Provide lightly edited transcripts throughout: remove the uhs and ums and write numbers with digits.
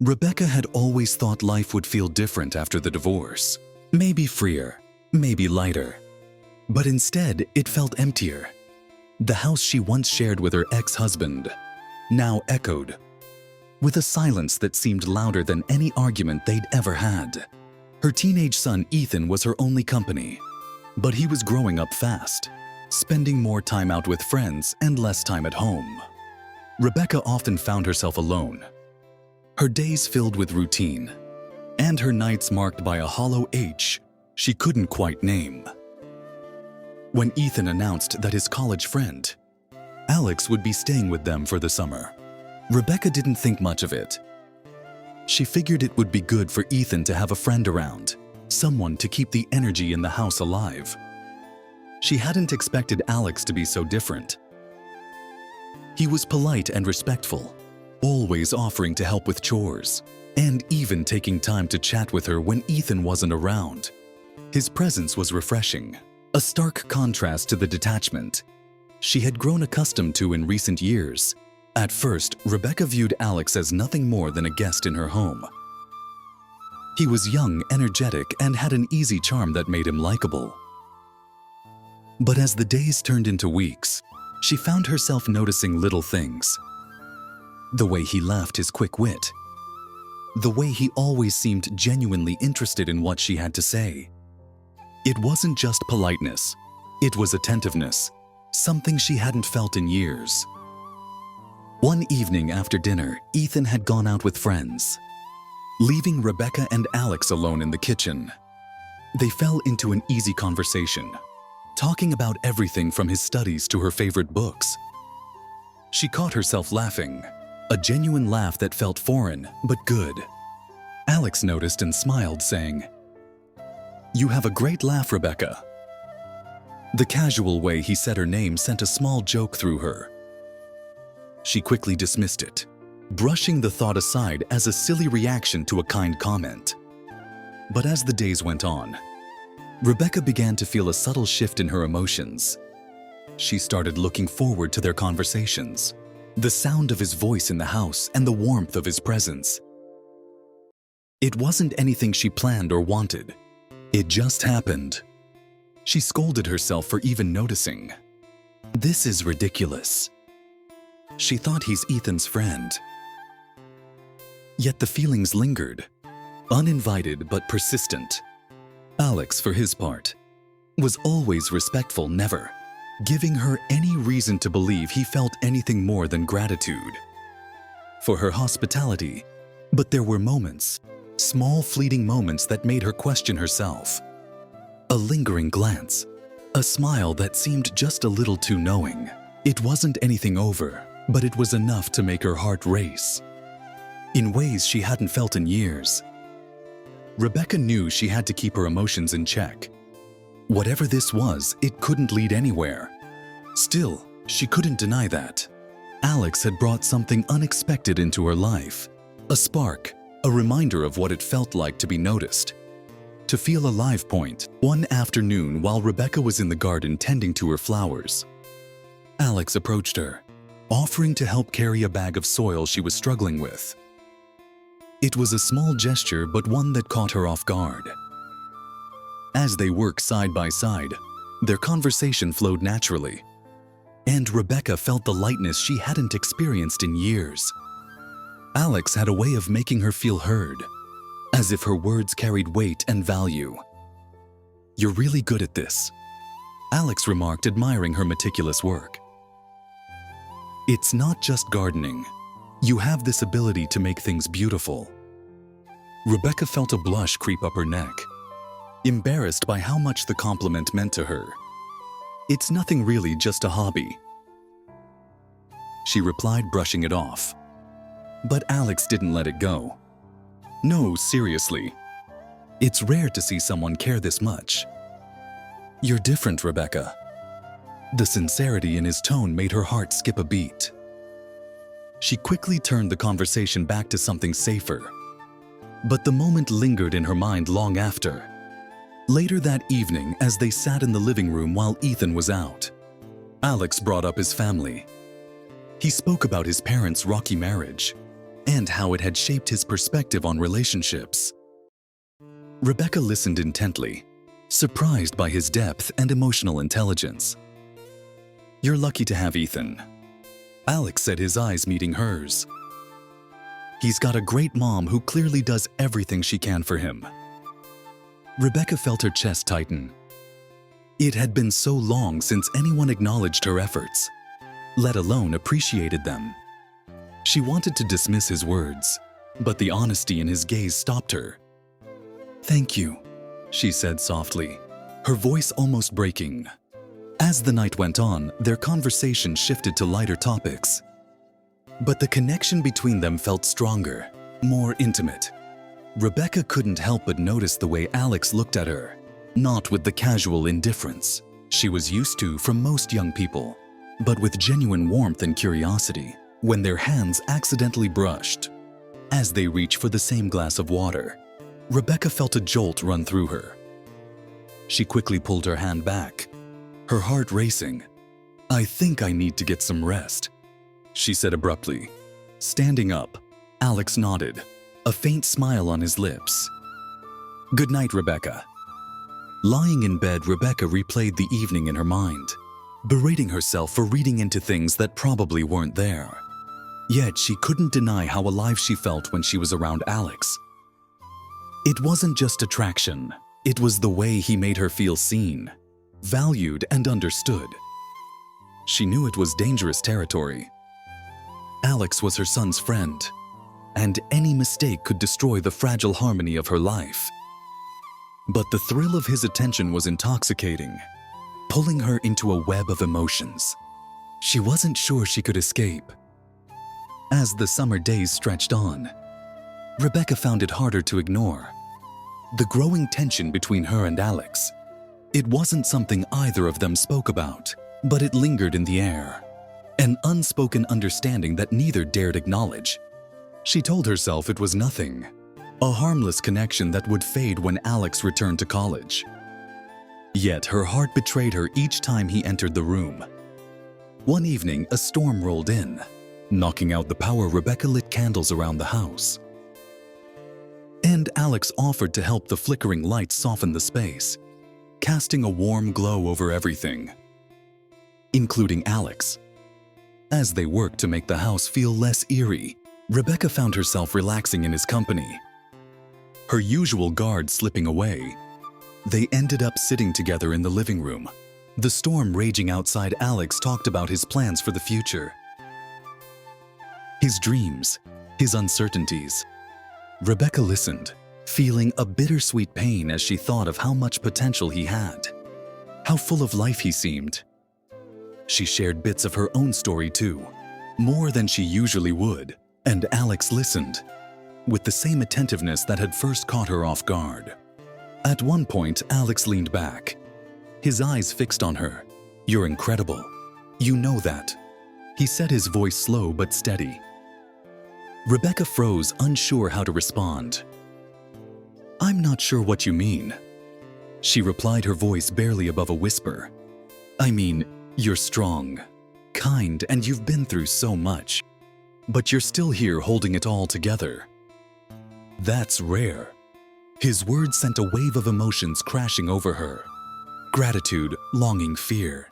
Rebecca had always thought life would feel different after the divorce. Maybe freer, maybe lighter. But instead, it felt emptier. The house she once shared with her ex-husband now echoed, with a silence that seemed louder than any argument they'd ever had. Her teenage son Ethan was her only company, but he was growing up fast, spending more time out with friends and less time at home. Rebecca often found herself alone, her days filled with routine, and her nights marked by a hollow ache she couldn't quite name. When Ethan announced that his college friend, Alex, would be staying with them for the summer, Rebecca didn't think much of it. She figured it would be good for Ethan to have a friend around, someone to keep the energy in the house alive. She hadn't expected Alex to be so different. He was polite and respectful, always offering to help with chores, and even taking time to chat with her when Ethan wasn't around. His presence was refreshing, a stark contrast to the detachment she had grown accustomed to in recent years. At first, Rebecca viewed Alex as nothing more than a guest in her home. He was young, energetic, and had an easy charm that made him likable. But as the days turned into weeks, she found herself noticing little things. The way he laughed, his quick wit. The way he always seemed genuinely interested in what she had to say. It wasn't just politeness, it was attentiveness, something she hadn't felt in years. One evening after dinner, Ethan had gone out with friends, leaving Rebecca and Alex alone in the kitchen. They fell into an easy conversation, talking about everything from his studies to her favorite books. She caught herself laughing, a genuine laugh that felt foreign but good. Alex noticed and smiled, saying, "You have a great laugh, Rebecca." The casual way he said her name sent a small joke through her. She quickly dismissed it, brushing the thought aside as a silly reaction to a kind comment. But as the days went on, Rebecca began to feel a subtle shift in her emotions. She started looking forward to their conversations, the sound of his voice in the house and the warmth of his presence. It wasn't anything she planned or wanted. It just happened. She scolded herself for even noticing. This is ridiculous. She thought he's Ethan's friend. Yet the feelings lingered, uninvited but persistent. Alex, for his part, was always respectful, never giving her any reason to believe he felt anything more than gratitude for her hospitality. But there were moments, small fleeting moments that made her question herself. A lingering glance, a smile that seemed just a little too knowing. It wasn't anything over, but it was enough to make her heart race in ways she hadn't felt in years. Rebecca knew she had to keep her emotions in check. Whatever this was, it couldn't lead anywhere. Still, she couldn't deny that Alex had brought something unexpected into her life. A spark, a reminder of what it felt like to be noticed, to feel alive. One afternoon, while Rebecca was in the garden tending to her flowers, Alex approached her, offering to help carry a bag of soil she was struggling with. It was a small gesture, but one that caught her off guard. As they worked side by side, their conversation flowed naturally, and Rebecca felt the lightness she hadn't experienced in years. Alex had a way of making her feel heard, as if her words carried weight and value. "You're really good at this," Alex remarked, admiring her meticulous work. "It's not just gardening. You have this ability to make things beautiful." Rebecca felt a blush creep up her neck, embarrassed by how much the compliment meant to her. "It's nothing really, just a hobby," she replied, brushing it off. But Alex didn't let it go. "No, seriously. It's rare to see someone care this much. You're different, Rebecca." The sincerity in his tone made her heart skip a beat. She quickly turned the conversation back to something safer, but the moment lingered in her mind long after. Later that evening, as they sat in the living room while Ethan was out, Alex brought up his family. He spoke about his parents' rocky marriage, and how it had shaped his perspective on relationships. Rebecca listened intently, surprised by his depth and emotional intelligence. "You're lucky to have Ethan," Alex said, his eyes meeting hers. "He's got a great mom who clearly does everything she can for him." Rebecca felt her chest tighten. It had been so long since anyone acknowledged her efforts, let alone appreciated them. She wanted to dismiss his words, but the honesty in his gaze stopped her. "Thank you," she said softly, her voice almost breaking. As the night went on, their conversation shifted to lighter topics. But the connection between them felt stronger, more intimate. Rebecca couldn't help but notice the way Alex looked at her, not with the casual indifference she was used to from most young people, but with genuine warmth and curiosity when their hands accidentally brushed. As they reached for the same glass of water, Rebecca felt a jolt run through her. She quickly pulled her hand back, her heart racing. "I think I need to get some rest," she said abruptly. Standing up, Alex nodded, a faint smile on his lips. "Good night, Rebecca." Lying in bed, Rebecca replayed the evening in her mind, berating herself for reading into things that probably weren't there. Yet she couldn't deny how alive she felt when she was around Alex. It wasn't just attraction, it was the way he made her feel seen, valued, and understood. She knew it was dangerous territory. Alex was her son's friend, and any mistake could destroy the fragile harmony of her life. But the thrill of his attention was intoxicating, pulling her into a web of emotions. She wasn't sure she could escape. As the summer days stretched on, Rebecca found it harder to ignore. The growing tension between her and Alex. It wasn't something either of them spoke about, but it lingered in the air, an unspoken understanding that neither dared acknowledge. She told herself it was nothing, a harmless connection that would fade when Alex returned to college. Yet her heart betrayed her each time he entered the room. One evening, a storm rolled in. Knocking out the power, Rebecca lit candles around the house. And Alex offered to help the flickering lights soften the space, casting a warm glow over everything, including Alex. As they worked to make the house feel less eerie, Rebecca found herself relaxing in his company. Her usual guard slipping away, they ended up sitting together in the living room. The storm raging outside, Alex talked about his plans for the future. His dreams, his uncertainties. Rebecca listened, feeling a bittersweet pain as she thought of how much potential he had, how full of life he seemed. She shared bits of her own story too, more than she usually would, and Alex listened, with the same attentiveness that had first caught her off guard. At one point, Alex leaned back, his eyes fixed on her. "You're incredible. You know that," he said, his voice slow but steady. Rebecca froze, unsure how to respond. "I'm not sure what you mean," she replied, her voice barely above a whisper. "I mean, you're strong, kind, and you've been through so much. But you're still here holding it all together. That's rare." His words sent a wave of emotions crashing over her. Gratitude, longing, fear.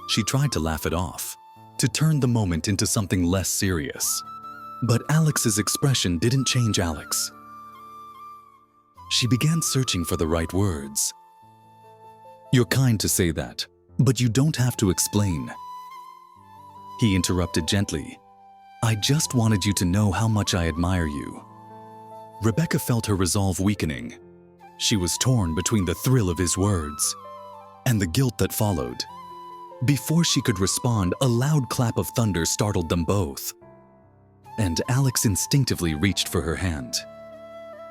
She tried to laugh it off, to turn the moment into something less serious. But Alex's expression didn't change Alex. She began searching for the right words. "You're kind to say that, but you don't have to explain." He interrupted gently. "I just wanted you to know how much I admire you." Rebecca felt her resolve weakening. She was torn between the thrill of his words and the guilt that followed. Before she could respond, a loud clap of thunder startled them both, and Alex instinctively reached for her hand.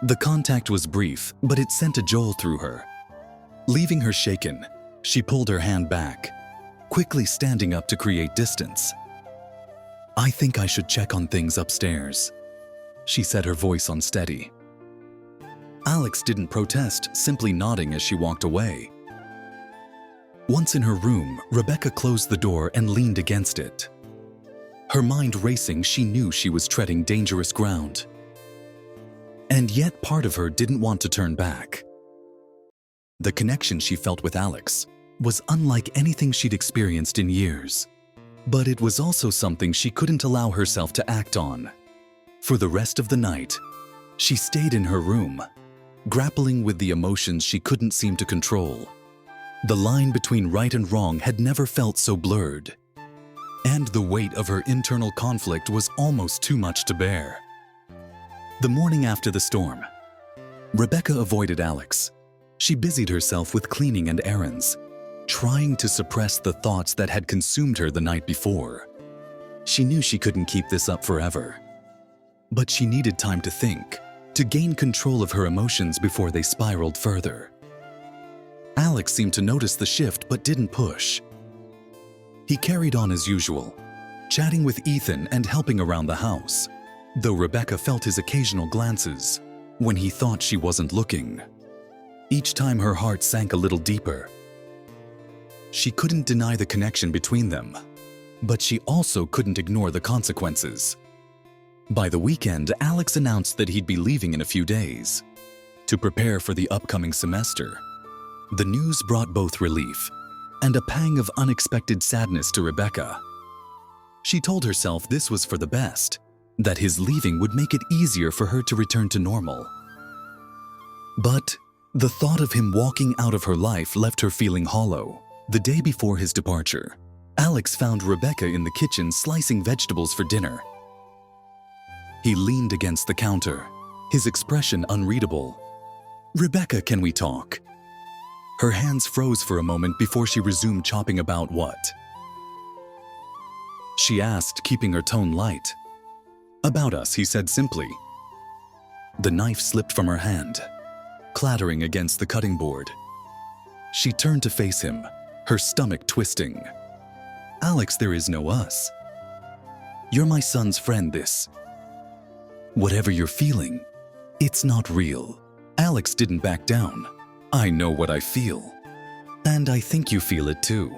The contact was brief, but it sent a jolt through her. Leaving her shaken, she pulled her hand back, quickly standing up to create distance. "I think I should check on things upstairs," she said, her voice unsteady. Alex didn't protest, simply nodding as she walked away. Once in her room, Rebecca closed the door and leaned against it. Her mind racing, she knew she was treading dangerous ground. And yet part of her didn't want to turn back. The connection she felt with Alex was unlike anything she'd experienced in years. But it was also something she couldn't allow herself to act on. For the rest of the night, she stayed in her room, grappling with the emotions she couldn't seem to control. The line between right and wrong had never felt so blurred, and the weight of her internal conflict was almost too much to bear. The morning after the storm, Rebecca avoided Alex. She busied herself with cleaning and errands, trying to suppress the thoughts that had consumed her the night before. She knew she couldn't keep this up forever, but she needed time to think, to gain control of her emotions before they spiraled further. Alex seemed to notice the shift but didn't push. He carried on as usual, chatting with Ethan and helping around the house, though Rebecca felt his occasional glances when he thought she wasn't looking. Each time her heart sank a little deeper. She couldn't deny the connection between them, but she also couldn't ignore the consequences. By the weekend, Alex announced that he'd be leaving in a few days to prepare for the upcoming semester. The news brought both relief and a pang of unexpected sadness to Rebecca. She told herself this was for the best, that his leaving would make it easier for her to return to normal. But the thought of him walking out of her life left her feeling hollow. The day before his departure, Alex found Rebecca in the kitchen slicing vegetables for dinner. He leaned against the counter, his expression unreadable. "Rebecca, can we talk?" Her hands froze for a moment before she resumed chopping. "About what?" she asked, keeping her tone light. "About us," he said simply. The knife slipped from her hand, clattering against the cutting board. She turned to face him, her stomach twisting. "Alex, there is no us. You're my son's friend. Whatever you're feeling, it's not real." Alex didn't back down. "I know what I feel, and I think you feel it too.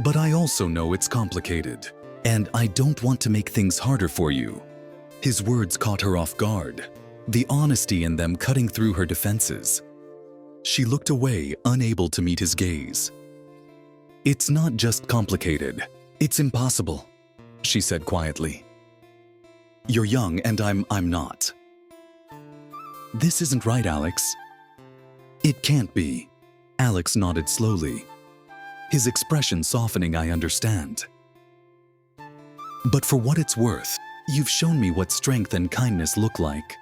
But I also know it's complicated, and I don't want to make things harder for you." His words caught her off guard, the honesty in them cutting through her defenses. She looked away, unable to meet his gaze. "It's not just complicated, it's impossible," she said quietly. "You're young and I'm not." "This isn't right, Alex." "It can't be." Alex nodded slowly, his expression softening. "I understand. But for what it's worth, you've shown me what strength and kindness look like.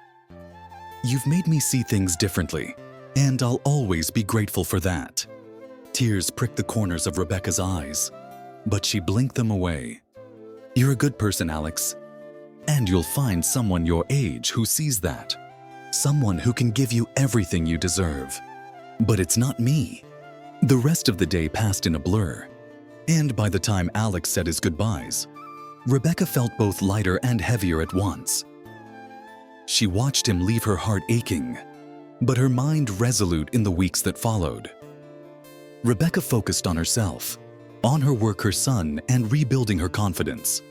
You've made me see things differently, and I'll always be grateful for that." Tears pricked the corners of Rebecca's eyes, but she blinked them away. "You're a good person, Alex, and you'll find someone your age who sees that. Someone who can give you everything you deserve. But it's not me." The rest of the day passed in a blur, and by the time Alex said his goodbyes, Rebecca felt both lighter and heavier at once. She watched him leave, her heart aching, but her mind resolute in the weeks that followed. Rebecca focused on herself, on her work, her son, and rebuilding her confidence.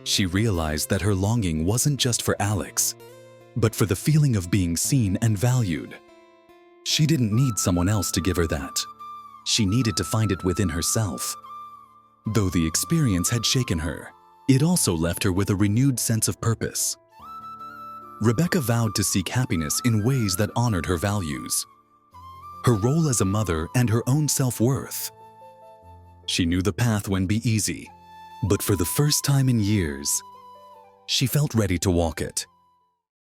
She realized that her longing wasn't just for Alex, but for the feeling of being seen and valued. She didn't need someone else to give her that. She needed to find it within herself. Though the experience had shaken her, it also left her with a renewed sense of purpose. Rebecca vowed to seek happiness in ways that honored her values, her role as a mother, and her own self-worth. She knew the path wouldn't be easy, but for the first time in years, she felt ready to walk it.